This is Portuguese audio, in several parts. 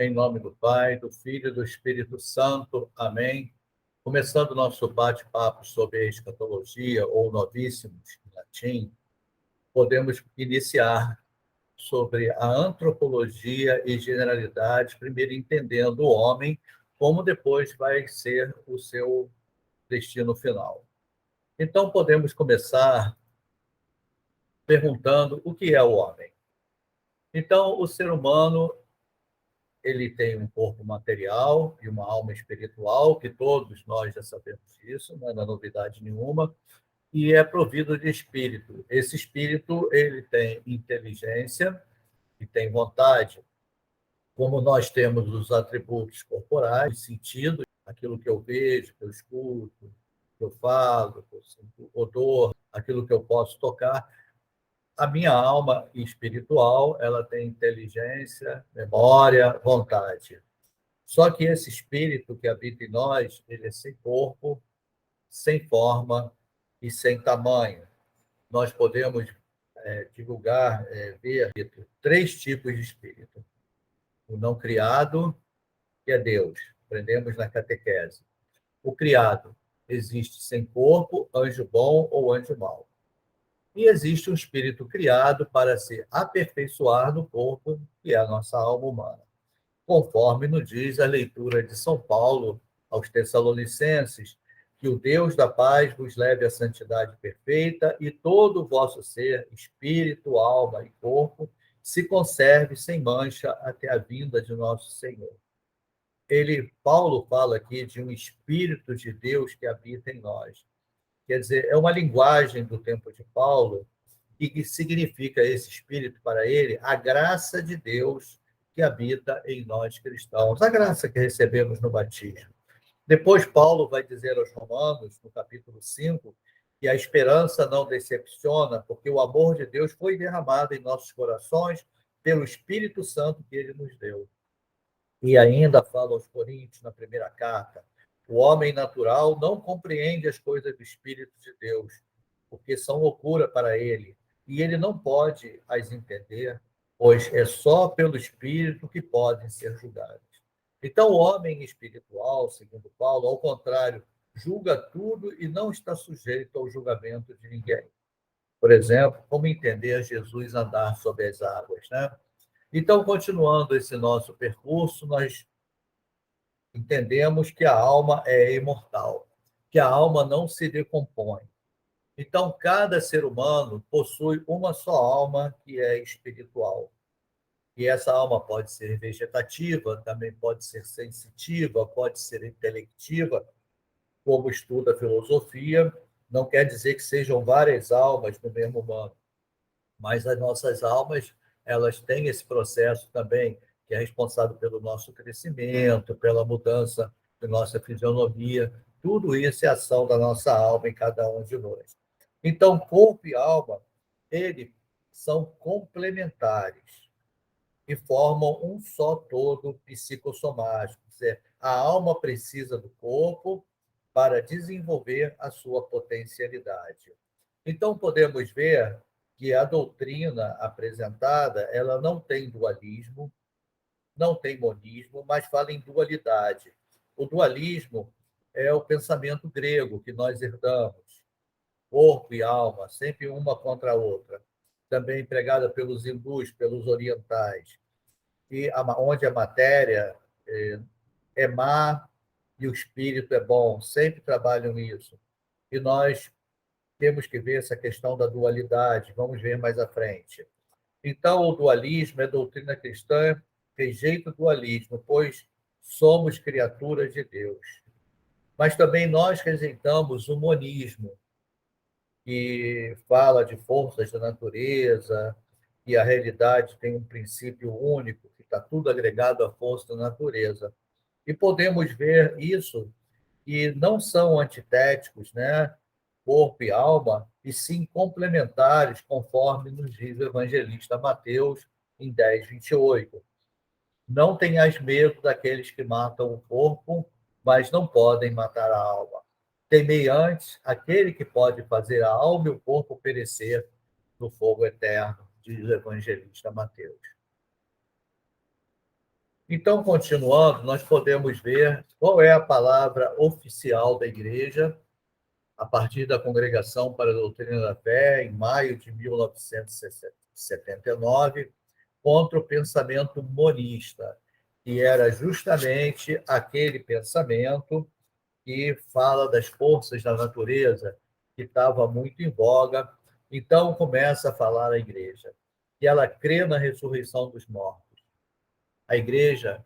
Em nome do Pai, do Filho e do Espírito Santo. Amém. Começando o nosso bate-papo sobre a escatologia, ou novíssimos, em latim, podemos iniciar sobre a antropologia e generalidade, primeiro entendendo o homem, como depois vai ser o seu destino final. Então, podemos começar perguntando o que é o homem. Então, o ser humano ele tem um corpo material e uma alma espiritual, que todos nós já sabemos disso, não é novidade nenhuma, e é provido de espírito. Esse espírito ele tem inteligência e tem vontade, como nós temos os atributos corporais, sentido, aquilo que eu vejo, que eu escuto, que eu falo, que eu sinto odor, aquilo que eu posso tocar. A minha alma espiritual, ela tem inteligência, memória, vontade. Só que esse espírito que habita em nós, ele é sem corpo, sem forma e sem tamanho. Nós podemos divulgar, ver três tipos de espírito. O não criado, que é Deus, aprendemos na catequese. O criado existe sem corpo, anjo bom ou anjo mau. E existe um espírito criado para se aperfeiçoar no corpo, que é a nossa alma humana, conforme nos diz a leitura de São Paulo aos Tessalonicenses, que o Deus da paz vos leve à santidade perfeita e todo o vosso ser, espírito, alma e corpo, se conserve sem mancha até a vinda de nosso Senhor. Paulo fala aqui de um espírito de Deus que habita em nós. Quer dizer, é uma linguagem do tempo de Paulo e que significa esse espírito para ele a graça de Deus que habita em nós cristãos, a graça que recebemos no batismo. Depois, Paulo vai dizer aos Romanos, no capítulo 5, que a esperança não decepciona, porque o amor de Deus foi derramado em nossos corações pelo Espírito Santo que ele nos deu. E ainda fala aos Coríntios, na primeira carta, o homem natural não compreende as coisas do Espírito de Deus, porque são loucura para ele, e ele não pode as entender, pois é só pelo Espírito que podem ser julgados. Então, o homem espiritual, segundo Paulo, ao contrário, julga tudo e não está sujeito ao julgamento de ninguém. Por exemplo, como entender Jesus andar sobre as águas, né? Então, continuando esse nosso percurso, nós entendemos que a alma é imortal, que a alma não se decompõe. Então, cada ser humano possui uma só alma que é espiritual. E essa alma pode ser vegetativa, também pode ser sensitiva, pode ser intelectiva, como estuda a filosofia. Não quer dizer que sejam várias almas no mesmo humano, mas as nossas almas, elas têm esse processo também, que é responsável pelo nosso crescimento, pela mudança de nossa fisionomia. Tudo isso é ação da nossa alma em cada um de nós. Então, corpo e alma, eles são complementares e formam um só todo psicossomático. Quer dizer, a alma precisa do corpo para desenvolver a sua potencialidade. Então, podemos ver que a doutrina apresentada, ela não tem dualismo, não tem monismo, mas fala em dualidade. O dualismo é o pensamento grego que nós herdamos, corpo e alma, sempre uma contra a outra, também empregada pelos hindus, pelos orientais, e onde a matéria é má e o espírito é bom, sempre trabalham isso. E nós temos que ver essa questão da dualidade, vamos ver mais à frente. Então, o dualismo é doutrina cristã, rejeita o dualismo, pois somos criaturas de Deus. Mas também nós rejeitamos o monismo, que fala de forças da natureza, e a realidade tem um princípio único, que está tudo agregado à força da natureza. E podemos ver isso, que não são antitéticos, né? Corpo e alma, e sim complementares, conforme nos diz o evangelista Mateus em 10:28. Não tenhas medo daqueles que matam o corpo, mas não podem matar a alma. Temei antes aquele que pode fazer a alma e o corpo perecer no fogo eterno, diz o evangelista Mateus. Então, continuando, nós podemos ver qual é a palavra oficial da Igreja a partir da Congregação para a Doutrina da Fé, em maio de 1979, contra o pensamento monista, que era justamente aquele pensamento que fala das forças da natureza, que estava muito em voga. Então, começa a falar a Igreja, que ela crê na ressurreição dos mortos. A Igreja,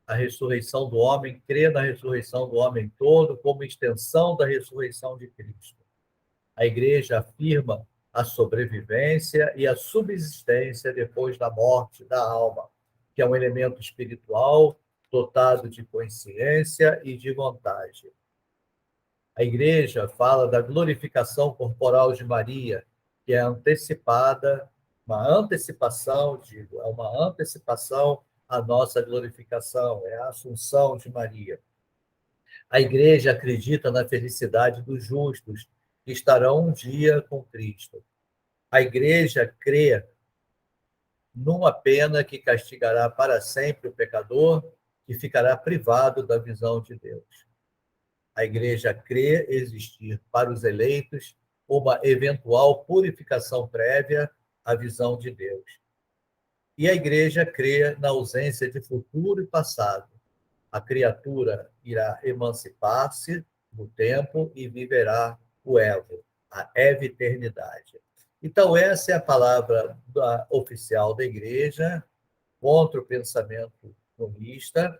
a ressurreição do homem, crê na ressurreição do homem todo como extensão da ressurreição de Cristo. A Igreja afirma a sobrevivência e a subsistência depois da morte da alma, que é um elemento espiritual dotado de consciência e de vontade. A Igreja fala da glorificação corporal de Maria, que é antecipada, uma antecipação, digo, é uma antecipação à nossa glorificação, é a Assunção de Maria. A Igreja acredita na felicidade dos justos, que estarão um dia com Cristo. A Igreja crê numa pena que castigará para sempre o pecador, que ficará privado da visão de Deus. A Igreja crê existir para os eleitos uma eventual purificação prévia à visão de Deus. E a Igreja crê na ausência de futuro e passado. A criatura irá emancipar-se no tempo e viverá o Evo, a eviternidade. Então, essa é a palavra oficial da Igreja contra o pensamento comunista,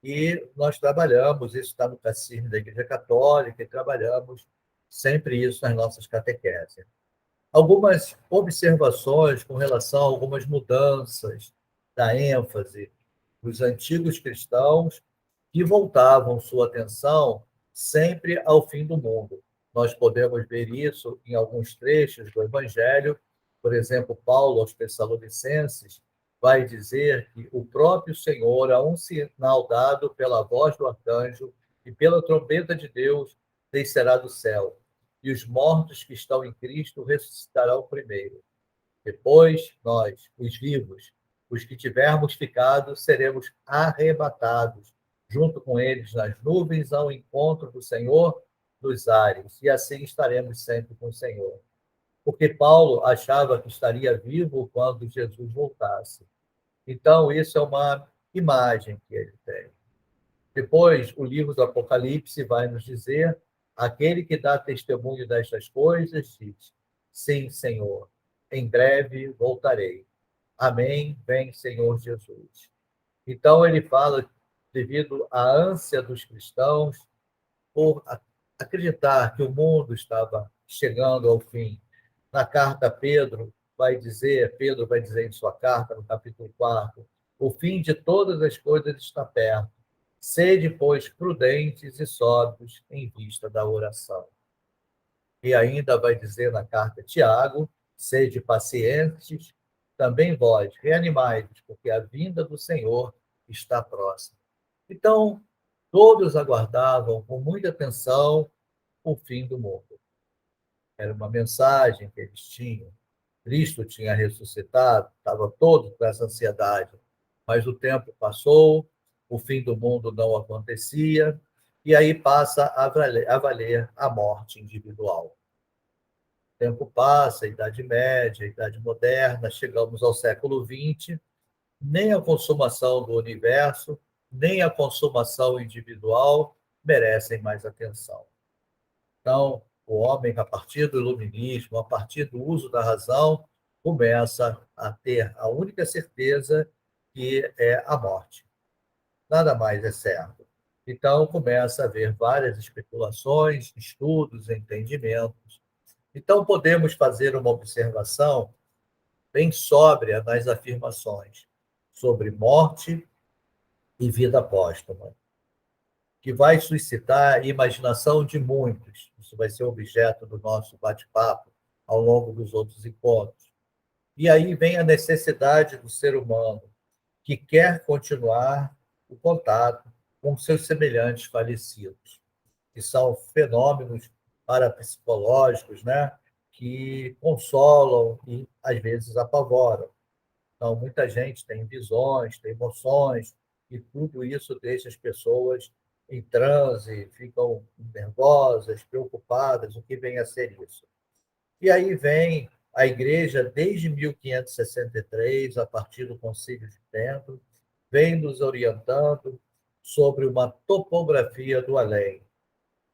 e nós trabalhamos, isso está no Catecismo da Igreja Católica, e trabalhamos sempre isso nas nossas catequeses. Algumas observações com relação a algumas mudanças da ênfase dos antigos cristãos que voltavam sua atenção sempre ao fim do mundo. Nós podemos ver isso em alguns trechos do Evangelho. Por exemplo, Paulo aos Tessalonicenses vai dizer que o próprio Senhor, a um sinal dado pela voz do arcanjo e pela trombeta de Deus, descerá do céu, e os mortos que estão em Cristo ressuscitarão primeiro. Depois, nós, os vivos, os que tivermos ficado, seremos arrebatados, junto com eles nas nuvens, ao encontro do Senhor nos ares, e assim estaremos sempre com o Senhor. Porque Paulo achava que estaria vivo quando Jesus voltasse. Então, isso é uma imagem que ele tem. Depois, o livro do Apocalipse vai nos dizer: aquele que dá testemunho destas coisas diz: sim, Senhor, em breve voltarei. Amém, vem, Senhor Jesus. Então, ele fala, devido à ânsia dos cristãos por acreditar que o mundo estava chegando ao fim. Na carta Pedro vai dizer em sua carta, no capítulo 4, o fim de todas as coisas está perto. Sede, pois, prudentes e sóbrios em vista da oração. E ainda vai dizer na carta Tiago, sede pacientes, também vós, reanimai-vos, porque a vinda do Senhor está próxima. Então, todos aguardavam com muita atenção o fim do mundo. Era uma mensagem que eles tinham. Cristo tinha ressuscitado, estava todo com essa ansiedade. Mas o tempo passou, o fim do mundo não acontecia, e aí passa a valer a morte individual. O tempo passa, a Idade Média, a Idade Moderna, chegamos ao século XX, nem a consumação do universo, nem a consumação individual merecem mais atenção. Então, o homem, a partir do iluminismo, a partir do uso da razão, começa a ter a única certeza que é a morte. Nada mais é certo. Então, começa a haver várias especulações, estudos, entendimentos. Então, podemos fazer uma observação bem sóbria nas afirmações sobre morte e vida póstuma, que vai suscitar a imaginação de muitos. Isso vai ser objeto do nosso bate-papo ao longo dos outros encontros. E aí vem a necessidade do ser humano, que quer continuar o contato com seus semelhantes falecidos, que são fenômenos parapsicológicos, né, que consolam e, às vezes, apavoram. Então, muita gente tem visões, tem emoções, e tudo isso deixa as pessoas em transe, ficam nervosas, preocupadas, o que vem a ser isso. E aí vem a Igreja, desde 1563, a partir do Concílio de Trento, vem nos orientando sobre uma topografia do além,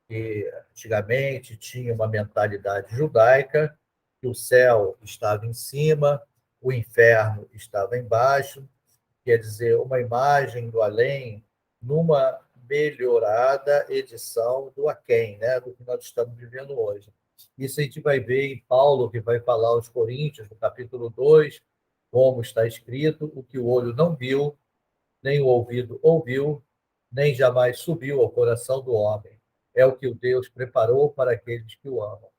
que antigamente tinha uma mentalidade judaica, que o céu estava em cima, o inferno estava embaixo, quer dizer, uma imagem do além numa melhorada edição do aquém, né, do que nós estamos vivendo hoje. Isso a gente vai ver em Paulo, que vai falar aos Coríntios, no capítulo 2, como está escrito: o que o olho não viu, nem o ouvido ouviu, nem jamais subiu ao coração do homem. É o que o Deus preparou para aqueles que o amam.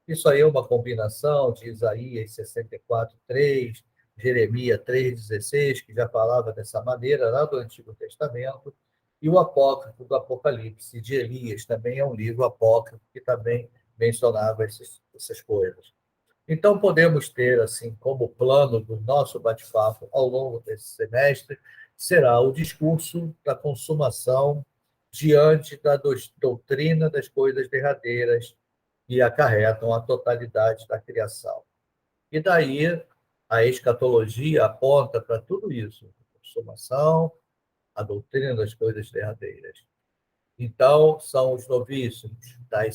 Isso aí é uma combinação de Isaías 64:3, Jeremias 3:16, que já falava dessa maneira lá do Antigo Testamento, e o apócrifo do Apocalipse, de Elias, também é um livro apócrifo que também mencionava essas coisas. Então, podemos ter, assim, como plano do nosso bate-papo ao longo desse semestre, será o discurso da consumação diante da doutrina das coisas derradeiras que acarretam a totalidade da criação. E daí a escatologia aponta para tudo isso: a consumação, a doutrina das coisas derradeiras. Então, são os novícios da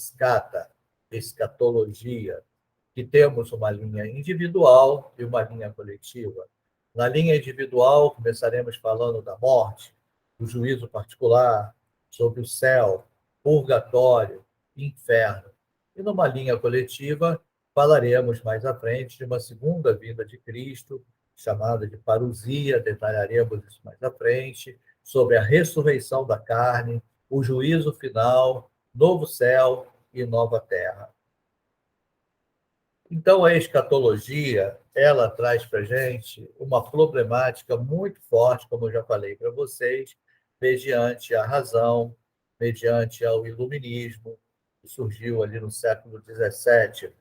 escatologia, que temos uma linha individual e uma linha coletiva. Na linha individual, começaremos falando da morte, do juízo particular, sobre o céu, purgatório, inferno. E numa linha coletiva, falaremos mais à frente de uma segunda vinda de Cristo, chamada de parousia, detalharemos isso mais à frente, sobre a ressurreição da carne, o juízo final, novo céu e nova terra. Então, a escatologia, ela traz para a gente uma problemática muito forte, como eu já falei para vocês, mediante a razão, mediante ao iluminismo, que surgiu ali no século XVII.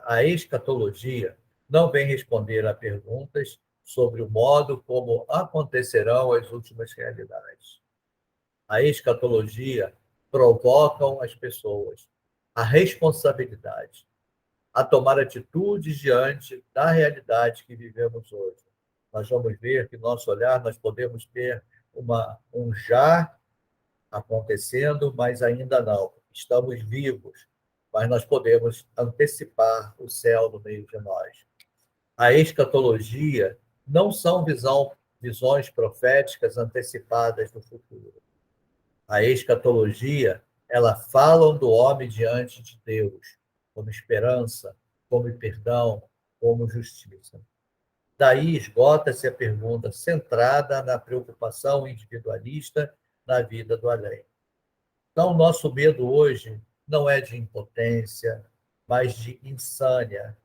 A escatologia não vem responder a perguntas sobre o modo como acontecerão as últimas realidades. A escatologia provoca as pessoas a responsabilidade, a tomar atitudes diante da realidade que vivemos hoje. Nós vamos ver que nosso olhar, nós podemos ter um já acontecendo, mas ainda não. Estamos vivos, mas nós podemos antecipar o céu no meio de nós. A escatologia não são visões proféticas antecipadas do futuro. A escatologia, ela fala do homem diante de Deus, como esperança, como perdão, como justiça. Daí esgota-se a pergunta centrada na preocupação individualista na vida do além. Então, nosso medo hoje não é de impotência, mas de insânia,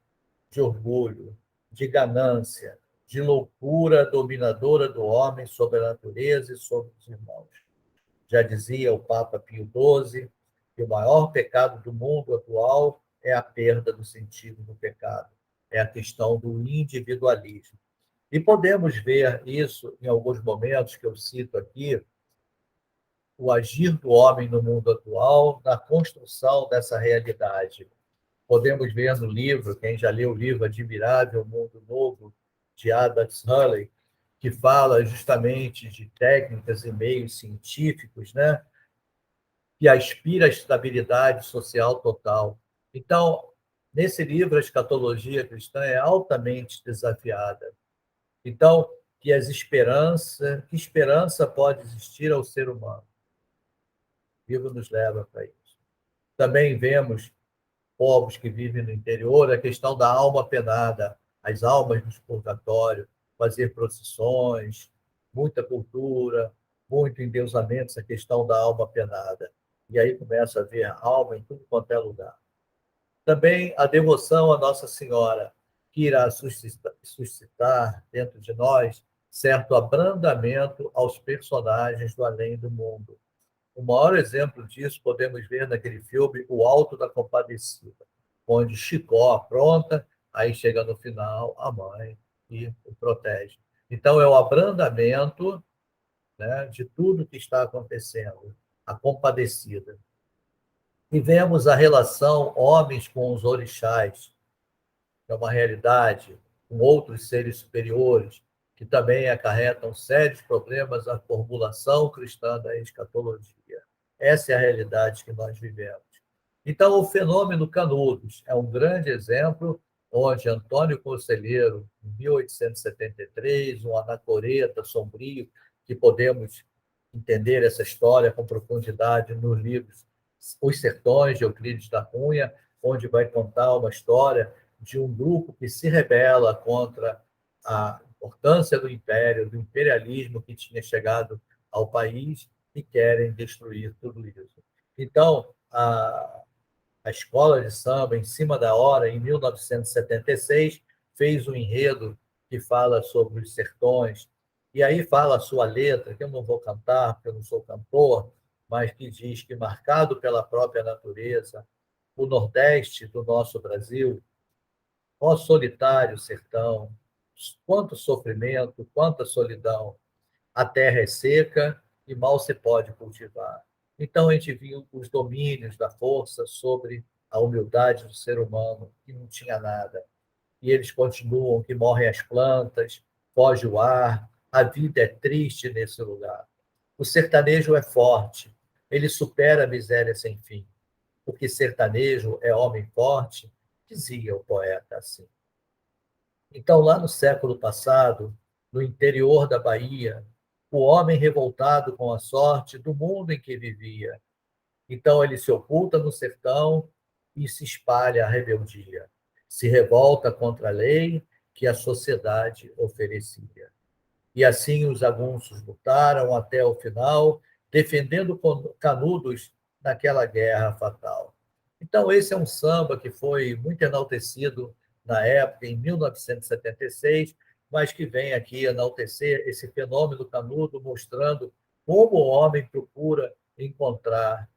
de orgulho, de ganância, de loucura dominadora do homem sobre a natureza e sobre os irmãos. Já dizia o Papa Pio XII que o maior pecado do mundo atual é a perda do sentido do pecado, é a questão do individualismo. E podemos ver isso em alguns momentos que eu cito aqui, o agir do homem no mundo atual, na construção dessa realidade. Podemos ver no livro, quem já leu o livro Admirável Mundo Novo, de Aldous Huxley, que fala justamente de técnicas e meios científicos, né, que aspira à estabilidade social total. Então, nesse livro, a escatologia cristã é altamente desafiada. Então, que esperança pode existir ao ser humano? O livro nos leva para isso. Também vemos povos que vivem no interior, a questão da alma penada, as almas no purgatório, fazer procissões, muita cultura, muito endeusamento, essa questão da alma penada. E aí começa a ver alma em tudo quanto é lugar. Também a devoção à Nossa Senhora, que irá suscitar dentro de nós certo abrandamento aos personagens do além do mundo. O maior exemplo disso podemos ver naquele filme O Alto da Compadecida, onde Chicó apronta, aí chega no final a mãe e o protege. Então, é o abrandamento né, de tudo que está acontecendo, a Compadecida. E vemos a relação homens com os orixás, que é uma realidade, com outros seres superiores, que também acarretam sérios problemas à formulação cristã da escatologia. Essa é a realidade que nós vivemos. Então, o fenômeno Canudos é um grande exemplo onde Antônio Conselheiro, em 1873, um anacoreta sombrio, que podemos entender essa história com profundidade nos livros Os Sertões, de Euclides da Cunha, onde vai contar uma história de um grupo que se rebela contra a importância do império, do imperialismo que tinha chegado ao país e querem destruir tudo isso. Então, a escola de samba, em cima da hora, em 1976, fez um enredo que fala sobre os sertões, e aí fala a sua letra, que eu não vou cantar, porque eu não sou cantor, mas que diz que, marcado pela própria natureza, o Nordeste do nosso Brasil, ó solitário sertão, quanto sofrimento, quanta solidão, a terra é seca e mal se pode cultivar. Então, a gente viu os domínios da força sobre a humildade do ser humano, que não tinha nada. E eles continuam, que morrem as plantas, foge o ar, a vida é triste nesse lugar. O sertanejo é forte, ele supera a miséria sem fim. Porque sertanejo é homem forte, dizia o poeta assim. Então, lá no século passado, no interior da Bahia, o homem revoltado com a sorte do mundo em que vivia. Então, ele se oculta no sertão e se espalha a rebeldia. Se revolta contra a lei que a sociedade oferecia. E assim os jagunços lutaram até o final, defendendo Canudos naquela guerra fatal. Então, esse é um samba que foi muito enaltecido na época, em 1976, mas que vem aqui enaltecer esse fenômeno Canudo, mostrando como o homem procura encontrar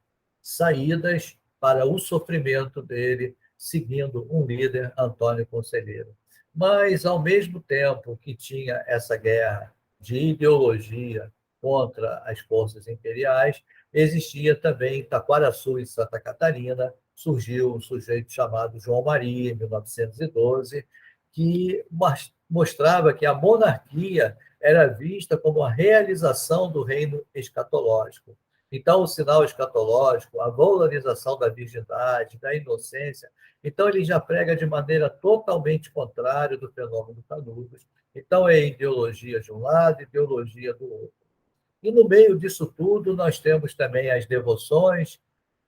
saídas para o sofrimento dele, seguindo um líder, Antônio Conselheiro. Mas, ao mesmo tempo que tinha essa guerra de ideologia contra as forças imperiais, existia também em Taquaraçu, em Santa Catarina, surgiu um sujeito chamado João Maria, em 1912, que mostrava que a monarquia era vista como a realização do reino escatológico. Então, o sinal escatológico, a valorização da virgindade, da inocência, então ele já prega de maneira totalmente contrária do fenômeno Canudos. Então, é ideologia de um lado, ideologia do outro. E no meio disso tudo, nós temos também as devoções,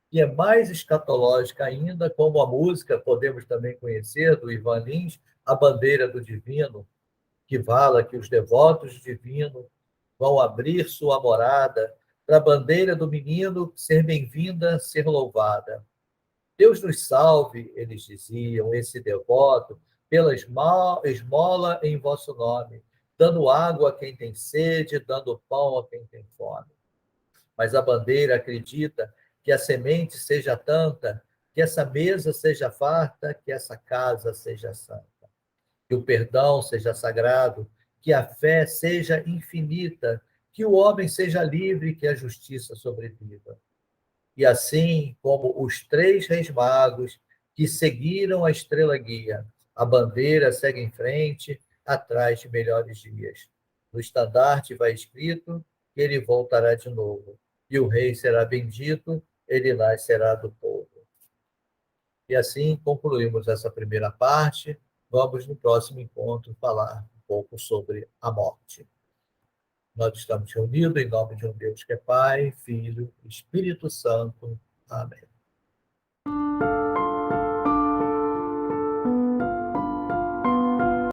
que é mais escatológica ainda, como a música, podemos também conhecer, do Ivan Lins, A Bandeira do Divino, que fala que os devotos do divino vão abrir sua morada para a bandeira do menino ser bem-vinda, ser louvada. Deus nos salve, eles diziam, esse devoto, pela esmola em vosso nome, dando água a quem tem sede, dando pão a quem tem fome. Mas a bandeira acredita que a semente seja tanta, que essa mesa seja farta, que essa casa seja santa, que o perdão seja sagrado, que a fé seja infinita, que o homem seja livre, que a justiça sobreviva. E assim como os três reis magos que seguiram a estrela guia, a bandeira segue em frente, atrás de melhores dias. No estandarte vai escrito que ele voltará de novo, e o rei será bendito, ele nascerá do povo. E assim concluímos essa primeira parte. Vamos, no próximo encontro, falar um pouco sobre a morte. Nós estamos reunidos em nome de um Deus que é Pai, Filho e Espírito Santo. Amém.